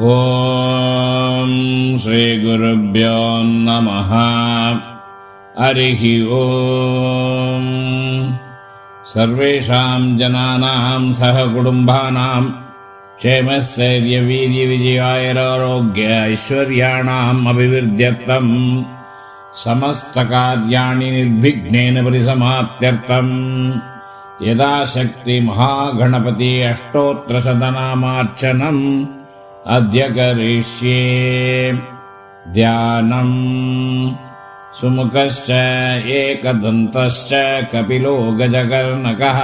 ಓಂ ಶ್ರೀ ಗುರುಭ್ಯೋ ನಮಃ. ಹರಿಃ ಓಂ. ಸರ್ವೇಷಾಂ ಜನಾನಾಂ ಸಹ ಕುಟುಂಬಾನಾಂ ಕ್ಷೇಮಸ್ಥೈರ್ಯ ವೀರ್ಯ ವಿಜಯಾಯರಾರೋಗ್ಯ ಐಶ್ವರ್ಯಾಣಾಂ ಅಭಿವೃದ್ಧ್ಯರ್ಥಂ ಸಮಸ್ತ ಕಾರ್ಯಾಣಿ ನಿರ್ವಿಘ್ನೇನ ಪರಿಸಮಾಪ್ತ್ಯರ್ಥಂ ಯಥಾಶಕ್ತಿ ಮಹಾಗಣಪತಿ ಅಷ್ಟೋತ್ರ ಶತನಾಮಾರ್ಚನಂ ಅದ್ಯ ಕರಿಷ್ಯೆ. ಧ್ಯಾನಂ. ಸುಮುಖಶ್ಚ ಏಕದಂತಶ್ಚ ಕಪಿಲೋ ಗಜಕರ್ಣಕಃ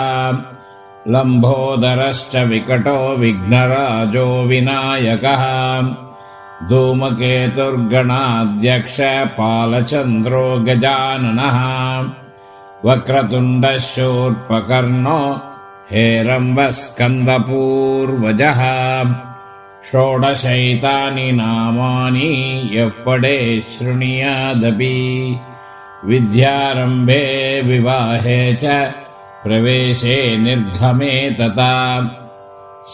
ಲಂಬೋದರಶ್ಚ ವಿಕಟೋ ವಿಘ್ನರಾಜೋ ವಿನಾಯಕಃ ಧೂಮಕೇತುರ್ಗಣಾಧ್ಯಕ್ಷ ಪಾಲಚಂದ್ರೋ ಗಜಾನನಃ ವಕ್ರತುಂಡ ಶೂರ್ಪಕರ್ಣೋ ಹೇರಂಬಸ್ಕಂದಪೂರ್ವಜಃ ಷೋಡಶೈತಾನಿ ನಾಮಾನಿ ಯಪ್ಪಡೆ ಶೃಣಿಯಾದಪಿ ವಿದ್ಯಾರಂಭೆ ವಿವಾಹೇ ಚ ಪ್ರವೇಶೆ ನಿರ್ಗಮೆ ತಥಾ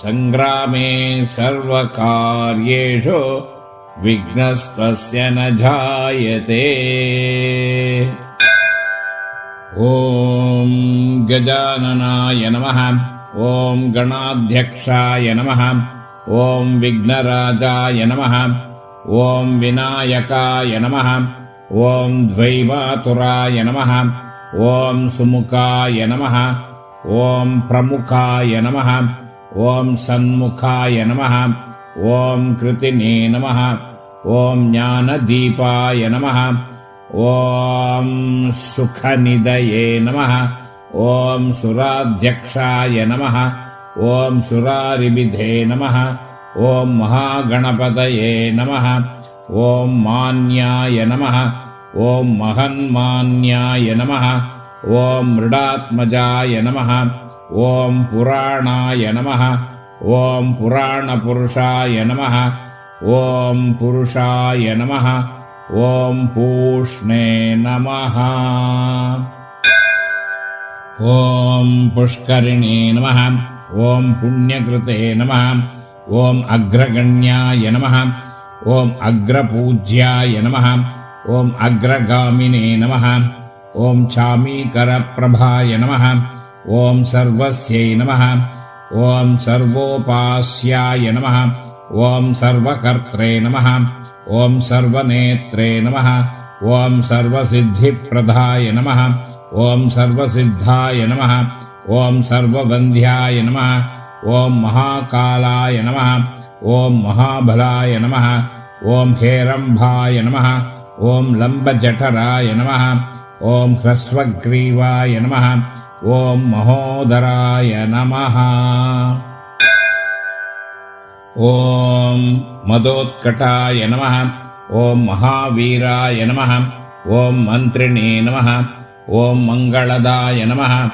ಸಂಗ್ರಾಮೆ ಸರ್ವಕಾರ್ಯೇಷು ವಿಘ್ನಸ್ತಸ್ಯ ನ ಜಾಯತೆ. ಓಂ ಗಜಾನನಾಯ ನಮಃ. ಓಂ ಗಣಾಧ್ಯಕ್ಷಾಯ ನಮಃ. ಓಂ ವಿಘ್ನರಾಜಾಯ ನಮಃ. ಓಂ ವಿನಾಯಕಾಯ ನಮಃ. ಓಂ ದ್ವೈಮಾತುರಾಯ ನಮಃ. ಓಂ ಸುಮುಖಾಯ ನಮಃ. ಓಂ ಪ್ರಮುಖಾಯ ನಮಃ. ಓಂ ಸನ್ಮುಖಾಯ ನಮಃ. ಓಂ ಕೃತಿನೇ ನಮಃ. ಓಂ ಜ್ಞಾನದೀಪಾಯ ನಮಃ. ಓಂ ಸುಖನಿಧಯೇ ನಮಃ. ಓಂ ಸುರಾಧ್ಯಕ್ಷಾಯ ನಮಃ. ಓಂ ಸುರಾರಿಬಿಧೇ ನಮಃ. ಓಂ ಮಹಾಗಣಪತಯೇ ನಮಃ. ಓಂ ಮಾನ್ಯಾಯ ನಮಃ. ಓಂ ಮಹನ್ಮಾನ್ಯಾಯ ನಮಃ. ಓಂ ಮೃಡಾತ್ಮಜಾಯ ನಮಃ. ಓಂ ಪುರಾಣಾಯ ನಮಃ. ಓಂ ಪುರಾಣಪುರುಷಾಯ ನಮಃ. ಓಂ ಪುರುಷಾಯ ನಮಃ. ಓಂ ಪೂಷ್ಣೇ ನಮಃ. ಓಂ ಪುಷ್ಕರಿಣೇ ನಮಃ. ಓಂ ಪುಣ್ಯಕೃತೆ ನಮಃ. ಓಂ ಅಗ್ರಗಣ್ಯಾಯ ನಮಃ. ಓಂ ಅಗ್ರಪೂಜ್ಯಾಯ ನಮಃ. ಓಂ ಅಗ್ರಗಾಮಿನೇ ನಮಃ. ಓಂ ಚಾಮೀಕರಪ್ರಭಾಯ ನಮಃ. ಓಂ ಸರ್ವಸ್ಯೈ ನಮಃ. ಓಂ ಸರ್ವೋಪಾಸ್ಯಾಯ ನಮಃ. ಓಂ ಸರ್ವಕರ್ತ್ರೇ ನಮಃ. ಓಂ ಸರ್ವನೇತ್ರೇ ನಮಃ. ಓಂ ಸರ್ವಸಿದ್ಧಿಪ್ರದಾಯ ನಮಃ. ಓಂ ಸರ್ವಸಿದ್ಧಾಯ ನಮಃ. ಓಂ ಸರ್ವವಂದ್ಯಾಯ ನಮಃ. ಓಂ ಮಹಾಕಾಲಾಯ ನಮಃ. ಓಂ ಮಹಾಬಲಾಯ ನಮಃ. ಓಂ ಹೇರಂಭಾಯ ನಮಃ. ಓಂ ಲಂಬಜಠರಾಯ ನಮಃ. ಓಂ ಹ್ರಸ್ವಗ್ರೀವಾಯ ನಮಃ. ಓಂ ಮಹೋದರಾಯ ನಮಃ. ಓಂ ಮದೋತ್ಕಟಾಯ ನಮಃ. ಓಂ ಮಹಾವೀರಾಯ ನಮಃ. ಓಂ ಮಂತ್ರಿಣೇ ನಮಃ. ಓಂ ಮಂಗಳದಾಯ ನಮಃ.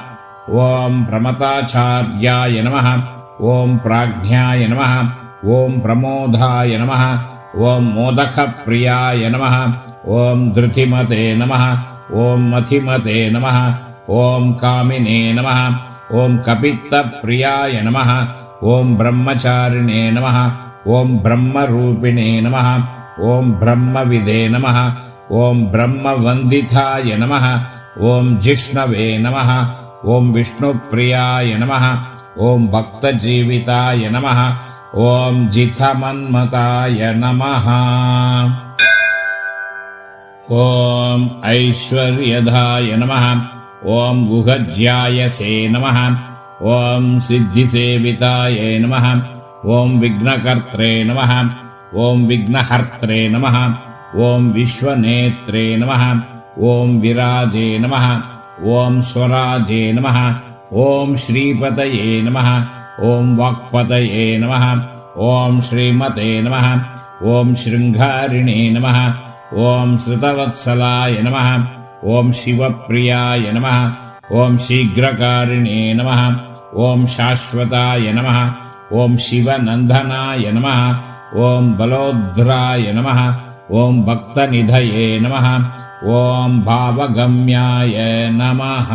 ಓಂ ಪ್ರಮತಾಚಾರ್ಯಾಯ ನಮಃ. ಓಂ ಪ್ರಾಜ್ಞಾಯ ನಮಃ. ಓಂ ಪ್ರಮೋದಾಯ ನಮಃ. ಓಂ ಮೋದಕಪ್ರಿಯಾಯ ನಮಃ. ಓಂ ಧೃತಿಮತೆ ನಮಃ. ಓಂ ಮಥಿಮತೆ ನಮಃ. ಓಂ ಕಾಮಿನೇ ನಮಃ. ಓಂ ಕಪಿತ್ತಪ್ರಿಯಾಯ ನಮಃ. ಓಂ ಬ್ರಹ್ಮಚಾರಿಣೇ ನಮಃ. ಓಂ ಬ್ರಹ್ಮರೂಪಿಣೇ ನಮಃ. ಓಂ ಬ್ರಹ್ಮವಿದೇ ನಮಃ. ಓಂ ಬ್ರಹ್ಮವಂದಿತಾಯ ನಮಃ. ಓಂ ಜಿಷ್ಣವೇ ನಮಃ. ಓಂ ವಿಷ್ಣುಪ್ರಿಯಾಯ ನಮಃ. ಓಂ ಭಕ್ತಜೀವಿತಾಯ ನಮಃ. ಓಂ ಜಿತಮನ್ಮತಾಯ ನಮಃ. ಓಂ ಐಶ್ವರ್ಯದಾಯ ನಮಃ. ಓಂ ಗುಹಜ್ಯಾಯಸೇ ನಮಃ. ಓಂ ಸಿದ್ಧಿಸೇವಿತಾಯ ನಮಃ. ಓಂ ವಿಘ್ನಕರ್ತ್ರೇ ನಮಃ. ಓಂ ವಿಘ್ನಹರ್ತ್ರೇ ನಮಃ. ಓಂ ವಿಶ್ವನೇತ್ರೇ ನಮಃ. ಓಂ ವಿರಾಜೇ ನಮಃ. ಓಂ ಸ್ವರಾಜೇ ನಮಃ. ಓಂ ಶ್ರೀಪತಯೇ ನಮಃ. ಓಂ ವಾಕ್ಪತಯೇ ನಮಃ. ಓಂ ಶ್ರೀಮತೆ ನಮಃ. ಓಂ ಶೃಂಗಾರಿಣೇ ನಮಃ. ಓಂ ಶ್ರುತವತ್ಸಲಾಯ ನಮಃ. ಓಂ ಶಿವಪ್ರಿಯಾಯ ನಮಃ. ಓಂ ಶೀಘ್ರಕಾರಿಣೇ ನಮಃ. ಓಂ ಶಾಶ್ವತಾಯ ನಮಃ. ಓಂ ಶಿವನಂದನಾಯ ನಮಃ. ಓಂ ಬಲೋದ್ರಾಯ ನಮಃ. ಓಂ ಭಕ್ತನಿಧಯೇ ನಮಃ. ಓಂ ಭಾವಗಮ್ಯಾಯ ನಮಃ.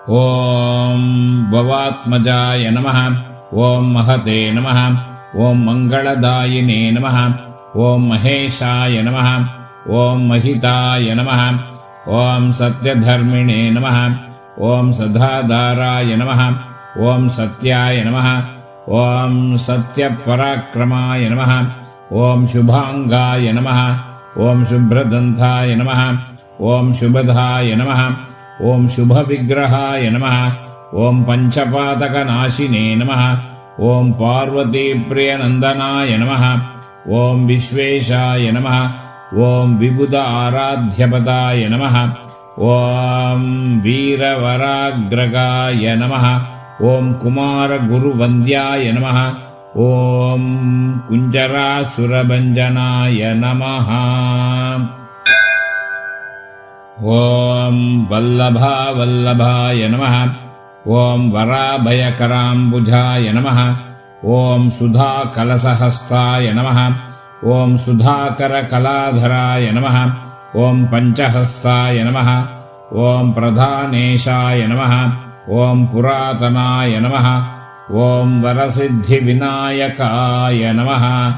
ಓಂ ಭವಾತ್ಮಜಾಯ ನಮಃ. ॐ महते नमः। ॐ मङ्गलदायिने नमः। ॐ महेशाय नमः। ॐ महिताय नमः। ॐ सत्यधर्मिणे नमः। ॐ सदाधाराय नमः। ॐ सत्याय नमः। ॐ सत्यपराक्रमाय नमः। ॐ शुभाङ्गाय नमः। ॐ शुभ्रदन्ताय नमः। ॐ शुभदाय नमः। ॐ शुभविग्रहाय नमः। ॐ पञ्चपातकनाशिने नमः। ॐ पार्वतीप्रियनन्दनाय नमः। ॐ विश्वेशाय नमः। ॐ विबुध आराध्यपदाय नमः। ॐ वीरवराग्रगाय नमः। ॐ कुमारगुरुवन्द्याय नमः। ॐ कुञ्जरासुरभञ्जनाय नमः। ॐ वल्लभावल्लभाय नमः। ॐ वराभयकराम्बुजाय नमः। ॐ सुधाकलशहस्ताय नमः। ॐ सुधाकरकलाधराय नमः। ॐ पञ्चहस्ताय नमः। ॐ प्रधानेशाय नमः। ॐ पुरातनाय नमः। ॐ वरसिद्धिविनायकाय नमः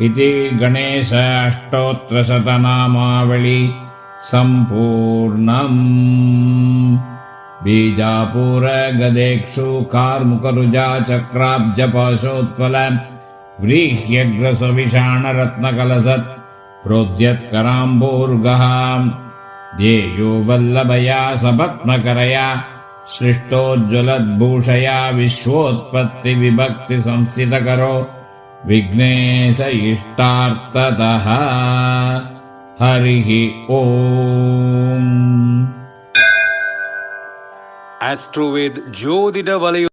इति गणेश अष्टोत्तरशतनामावळि सम्पूर्णम्। बीजापूरगदेक्षु कार्मुकरुजा चक्राब्जपाशोत्पल व्रीह्यग्रसविषाणरत्नकलसत् प्रोद्यत्कराम्बोर्गः ध्येयो वल्लभया सपत्मकरया सृष्टोज्ज्वलद्भूषया विश्वोत्पत्तिविभक्तिसंस्थितकरो विघ्नेश इष्टार्थतः। हरिः ओम्। ಆಸ್ಟ್ರೋವೇದ್ ಜ್ಯೋತಿಡ ವಲಯ